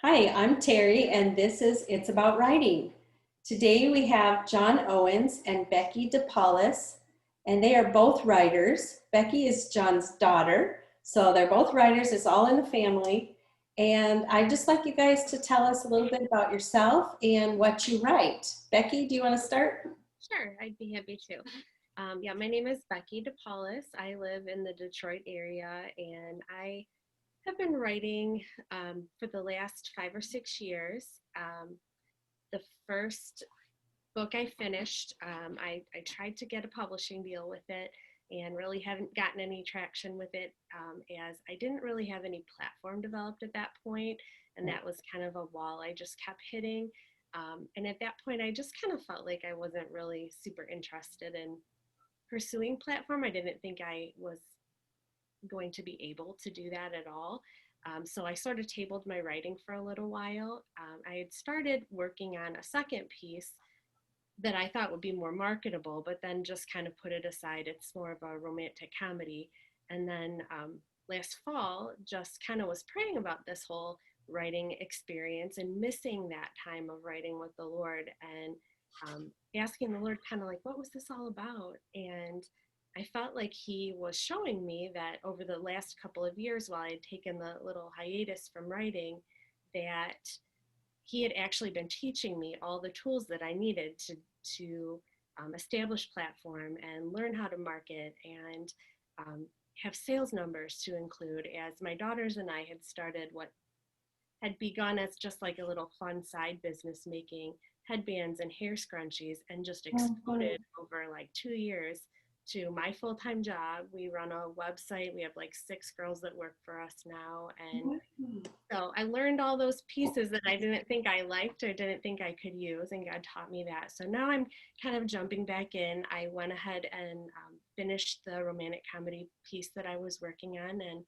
Hi, I'm Terry, and this is It's About Writing. Today we have John Owens and Becky DePaulis, and they are both writers. Becky is John's daughter, so they're both writers. It's all in the family. And I'd just like you guys to tell us a little bit about yourself and what you write. Becky, do you want to start? Sure, I'd be happy to. My name is Becky DePaulis. I live in the Detroit area, and I have been writing for the last 5 or 6 years. The first book I finished, I tried to get a publishing deal with it and really haven't gotten any traction with it, as I didn't really have any platform developed at that point, and that was kind of a wall I just kept hitting. And at that point, I just kind of felt like I wasn't really super interested in pursuing platform. I didn't think I was going to be able to do that at all. So I sort of tabled my writing for a little while. I had started working on a second piece that I thought would be more marketable, but then just kind of put it aside. It's more of a romantic comedy. And then last fall, just kind of was praying about this whole writing experience and missing that time of writing with the Lord, and asking the Lord kind of like, what was this all about? And I felt like he was showing me that over the last couple of years, while I had taken the little hiatus from writing, that he had actually been teaching me all the tools that I needed to establish platform and learn how to market and have sales numbers to include, as my daughters and I had started what had begun as just like a little fun side business, making headbands and hair scrunchies, and just exploded over like 2 years to my full-time job. We run a website. We have like 6 girls that work for us now. And so I learned all those pieces that I didn't think I liked or didn't think I could use, and God taught me that. So now I'm kind of jumping back in. I went ahead and finished the romantic comedy piece that I was working on, and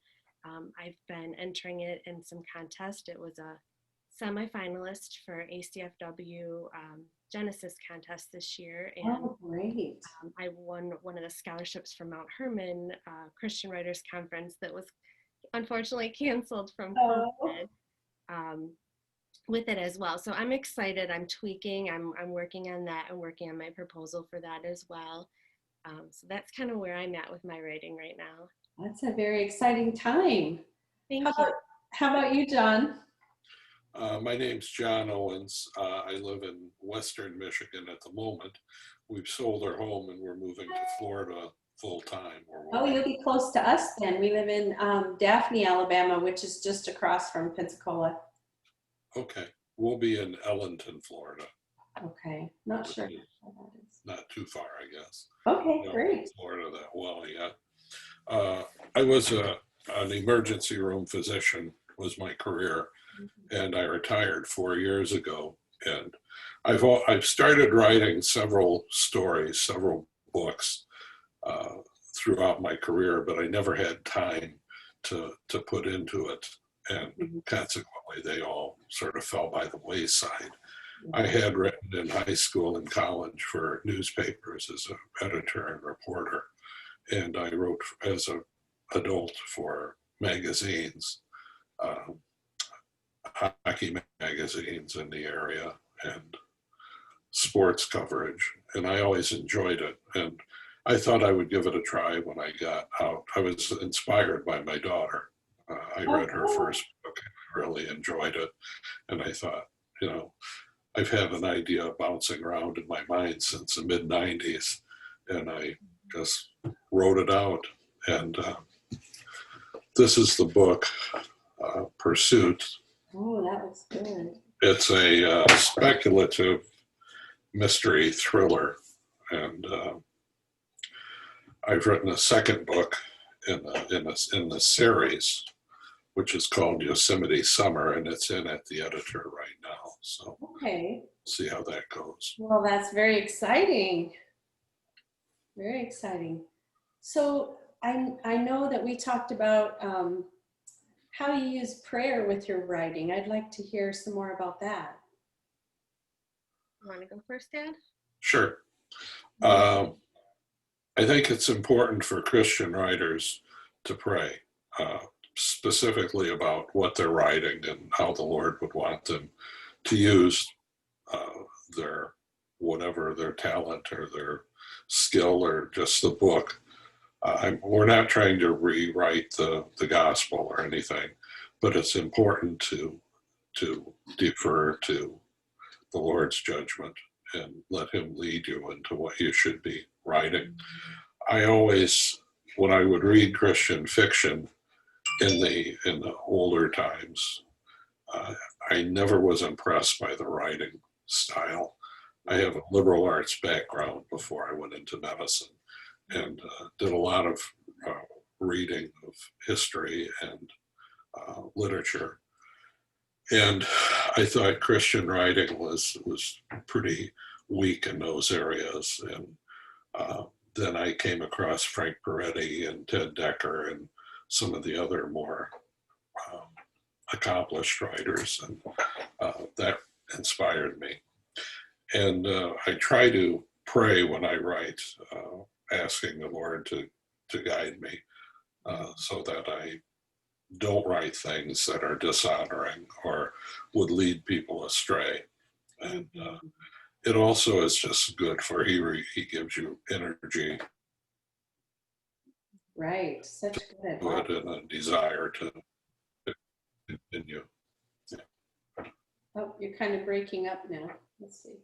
I've been entering it in some contest. It was a semi-finalist for ACFW Genesis contest this year, and Great. I won one of the scholarships from Mount Herman Christian Writers Conference that was unfortunately canceled from COVID, with it as well. So I'm excited. I'm tweaking. I'm working on that. I'm working on my proposal for that as well. So that's kind of where I'm at with my writing right now. That's a very exciting time. Thank you. How about you, John? My name's John Owens. I live in Western Michigan at the moment. We've sold our home and we're moving to Florida full time. Oh, you'll be close to us then. We live in Daphne, Alabama, which is just across from Pensacola. Okay. We'll be in Ellenton, Florida. Okay. Not sure. Not too far, I guess. Okay, great. Florida that well, yeah. I was an emergency room physician, was my career, and I retired 4 years ago. And I've started writing several stories, several books throughout my career, but I never had time to put into it, and consequently they all sort of fell by the wayside. I had written in high school and college for newspapers as an editor and reporter, and I wrote as an adult for magazines, hockey magazines in the area, and sports coverage, and I always enjoyed it. And I thought I would give it a try when I got out. I was inspired by my daughter. I read her first book, and I really enjoyed it, and I thought, I've had an idea bouncing around in my mind since the mid-90s, and I just wrote it out. And this is the book, Pursuit. Oh, that was good. It's a speculative mystery thriller, and I've written a second book in the series, which is called Yosemite Summer, and it's in at the editor right now. So okay, see how that goes. Well, that's very exciting. Very exciting. So I know that we talked about how you use prayer with your writing. I'd like to hear some more about that. You want to go first, Dad? Sure. I think it's important for Christian writers to pray, specifically about what they're writing and how the Lord would want them to use their, whatever their talent or their skill or just the book. We're not trying to rewrite the gospel or anything, but it's important to defer to the Lord's judgment and let him lead you into what you should be writing. I always, when I would read Christian fiction in the older times, I never was impressed by the writing style. I have a liberal arts background before I went into medicine, and did a lot of reading of history and literature. And I thought Christian writing was pretty weak in those areas. And then I came across Frank Peretti and Ted Decker and some of the other more accomplished writers, and that inspired me. And I try to pray when I write, asking the Lord to guide me so that I don't write things that are dishonoring or would lead people astray. And it also is just good for he gives you energy, Right. Such good advice. good, and a desire to continue. Yeah. Oh, you're kind of breaking up now. Let's see.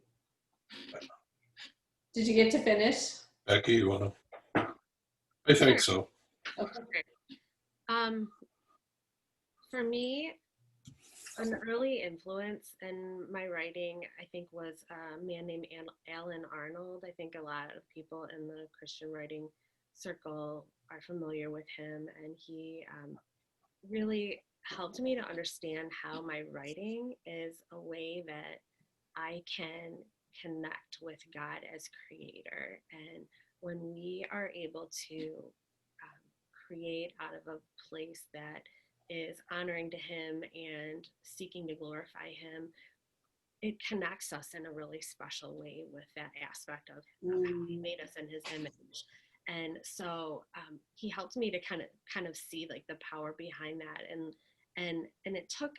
Did you get to finish? Becky, you want to? I think so. Okay. For me, an early influence in my writing, I think, was a man named Alan Arnold. I think a lot of people in the Christian writing circle are familiar with him, and he really helped me to understand how my writing is a way that I can connect with God as creator. And when we are able to create out of a place that is honoring to him and seeking to glorify him, it connects us in a really special way with that aspect of how he made us in his image. And so he helped me to kind of see like the power behind that. And it took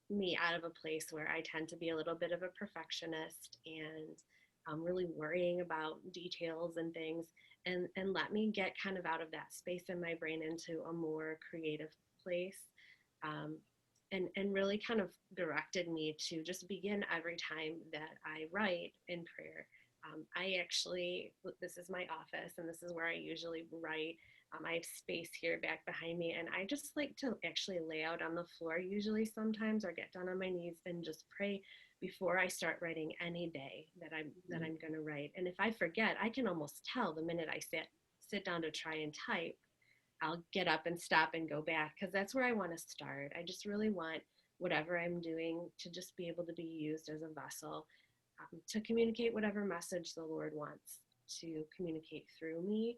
me out of a place where I tend to be a little bit of a perfectionist and really worrying about details and things, and let me get kind of out of that space in my brain into a more creative place, and really kind of directed me to just begin every time that I write in prayer. I actually, this is my office and this is where I usually write. I have space here back behind me, and I just like to actually lay out on the floor usually sometimes, or get down on my knees and just pray before I start writing any day that I'm going to write. And if I forget, I can almost tell the minute I sit down to try and type. I'll get up and stop and go back, because that's where I want to start. I just really want whatever I'm doing to just be able to be used as a vessel to communicate whatever message the Lord wants to communicate through me.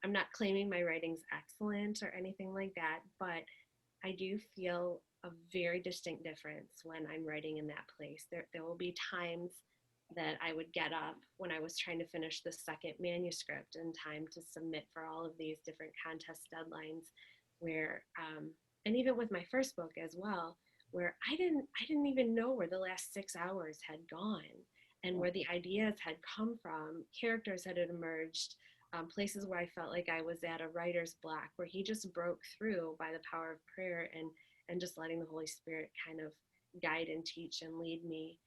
I'm not claiming my writing's excellent or anything like that, but I do feel a very distinct difference when I'm writing in that place. There will be times that I would get up when I was trying to finish the second manuscript in time to submit for all of these different contest deadlines, where, and even with my first book as well, where I didn't even know where the last 6 hours had gone and where the ideas had come from. Characters had emerged, places where I felt like I was at a writer's block, where he just broke through by the power of prayer and just letting the Holy Spirit kind of guide and teach and lead me.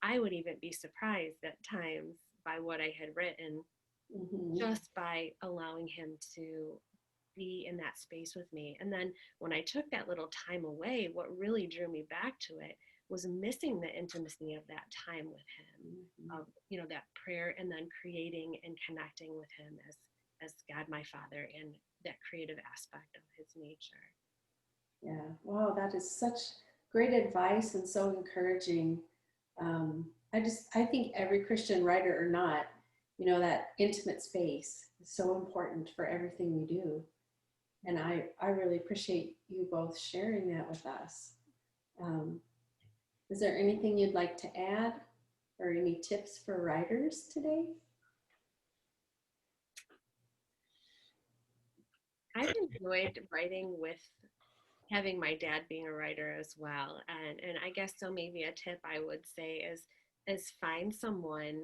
I would even be surprised at times by what I had written, just by allowing him to be in that space with me. And then when I took that little time away, what really drew me back to it was missing the intimacy of that time with him, of, that prayer, and then creating and connecting with him as God, my Father, and that creative aspect of his nature. Yeah. Wow. That is such great advice and so encouraging. I think every Christian writer or not, that intimate space is so important for everything we do. And I really appreciate you both sharing that with us. Is there anything you'd like to add, or any tips for writers today? I've enjoyed writing with having my dad being a writer as well. And I guess so maybe a tip I would say is find someone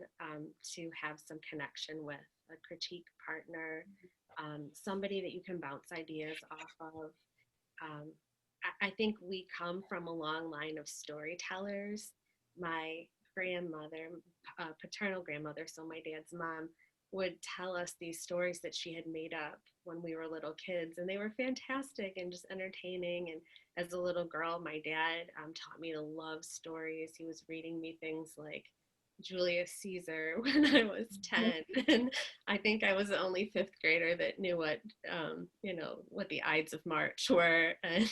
to have some connection with, a critique partner, somebody that you can bounce ideas off of. Um, I think we come from a long line of storytellers. My grandmother, paternal grandmother, so my dad's mom, would tell us these stories that she had made up when we were little kids, and they were fantastic and just entertaining. And as a little girl, my dad taught me to love stories. He was reading me things like Julius Caesar when I was 10, and I think I was the only fifth grader that knew what what the Ides of March were, and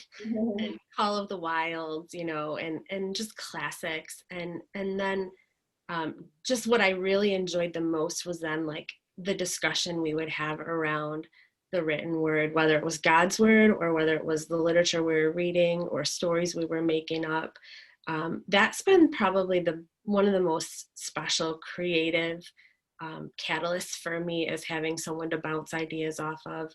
Call of the Wilds, and just classics. And then just what I really enjoyed the most was then like the discussion we would have around the written word, whether it was God's word or whether it was the literature we were reading or stories we were making up. That's been probably one of the most special creative catalysts for me, is having someone to bounce ideas off of.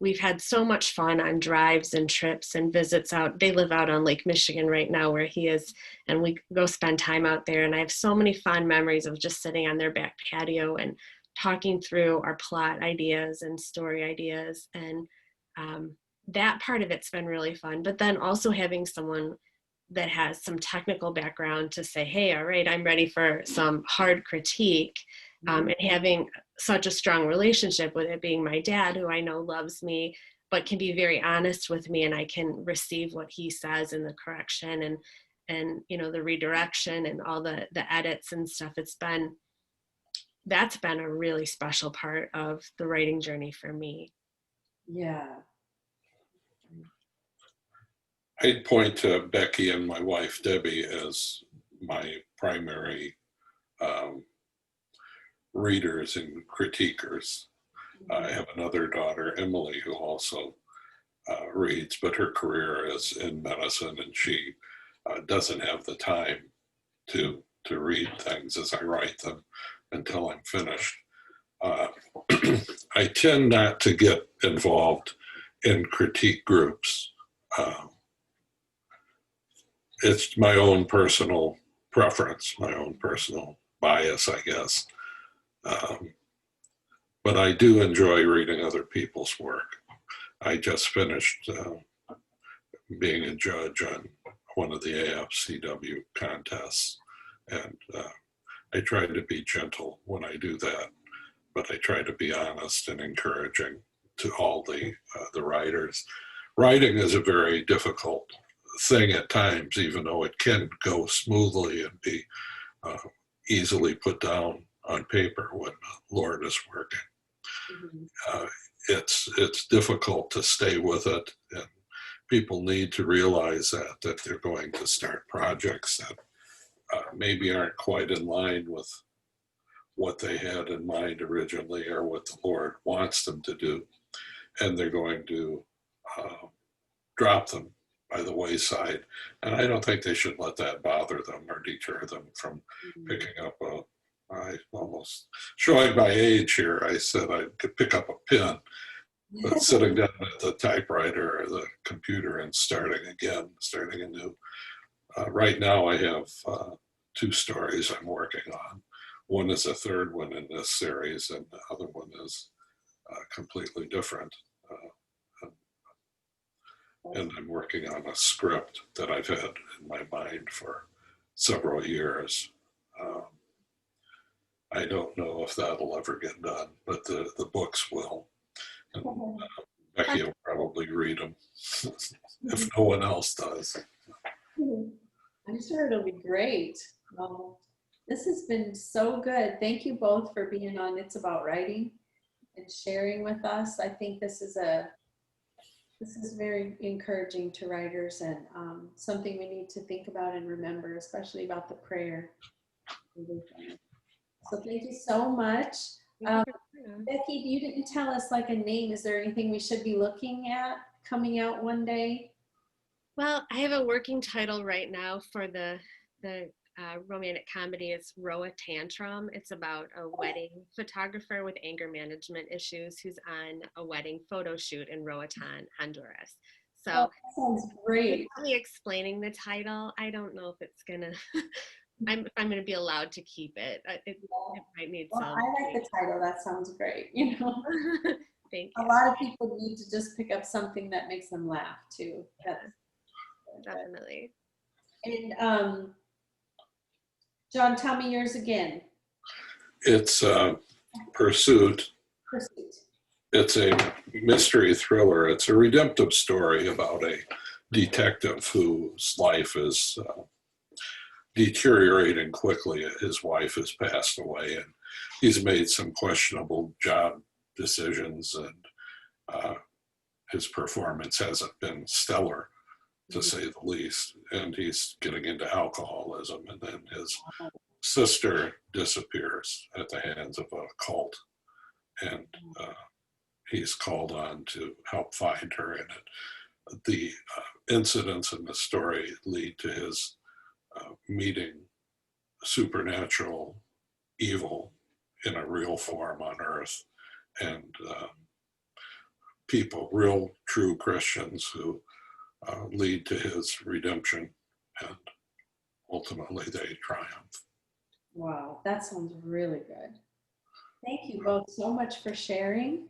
We've had so much fun on drives and trips and visits out. They live out on Lake Michigan right now where he is, and we go spend time out there. And I have so many fond memories of just sitting on their back patio and talking through our plot ideas and story ideas. And that part of it's been really fun. But then also having someone that has some technical background to say, hey, all right, I'm ready for some hard critique. And having such a strong relationship with it being my dad, who I know loves me, but can be very honest with me, and I can receive what he says and the correction and the redirection and all the edits and stuff. That's been a really special part of the writing journey for me. Yeah. I'd point to Becky and my wife, Debbie, as my primary readers and critiquers. I have another daughter, Emily, who also reads, but her career is in medicine, and she doesn't have the time to read things as I write them until I'm finished. I tend not to get involved in critique groups. It's my own personal preference, my own personal bias, I guess. But I do enjoy reading other people's work. I just finished being a judge on one of the AFCW contests, and I try to be gentle when I do that, but I try to be honest and encouraging to all the writers. Writing is a very difficult thing at times, even though it can go smoothly and be easily put down on paper when the Lord is working. It's difficult to stay with it, and people need to realize that they're going to start projects that maybe aren't quite in line with what they had in mind originally or what the Lord wants them to do, and they're going to drop them by the wayside. And I don't think they should let that bother them or deter them from picking up I almost, showing my age here, I said I could pick up a pen, but sitting down at the typewriter or the computer and starting anew. Right now I have 2 stories I'm working on. One is a third one in this series, and the other one is completely different. And I'm working on a script that I've had in my mind for several years. I don't know if that'll ever get done, but the books will. And Becky will probably read them if no one else does. I'm sure it'll be great. Well, this has been so good. Thank you both for being on It's About Writing and sharing with us. I think this is very encouraging to writers, and something we need to think about and remember, especially about the prayer. So thank you so much. Becky, you didn't tell us like a name. Is there anything we should be looking at coming out one day? Well, I have a working title right now for the romantic comedy. It's Row a Tantrum. It's about a wedding photographer with anger management issues who's on a wedding photo shoot in Roatan, Honduras. So that sounds great. me explaining the title, I don't know if it's gonna. I'm gonna be allowed to keep it. It might need Well, some. I like the title. That sounds great. You know, Thank a you. lot of people need to just pick up something that makes them laugh too. That's Definitely. and John, tell me yours again. It's Pursuit. Pursuit. It's a mystery thriller. It's a redemptive story about a detective whose life is deteriorating quickly. His wife has passed away, and he's made some questionable job decisions, and his performance hasn't been stellar, to say the least. And he's getting into alcoholism, and then his sister disappears at the hands of a cult, and he's called on to help find her. And the incidents in the story lead to his meeting supernatural evil in a real form on earth, and people, real true Christians, who lead to his redemption, and ultimately they triumph. Wow, that sounds really good. Thank you both so much for sharing.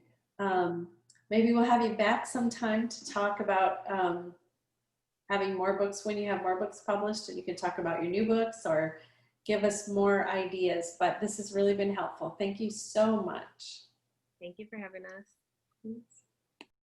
Maybe we'll have you back sometime to talk about having more books when you have more books published, and you can talk about your new books or give us more ideas. But this has really been helpful. Thank you so much. Thank you for having us.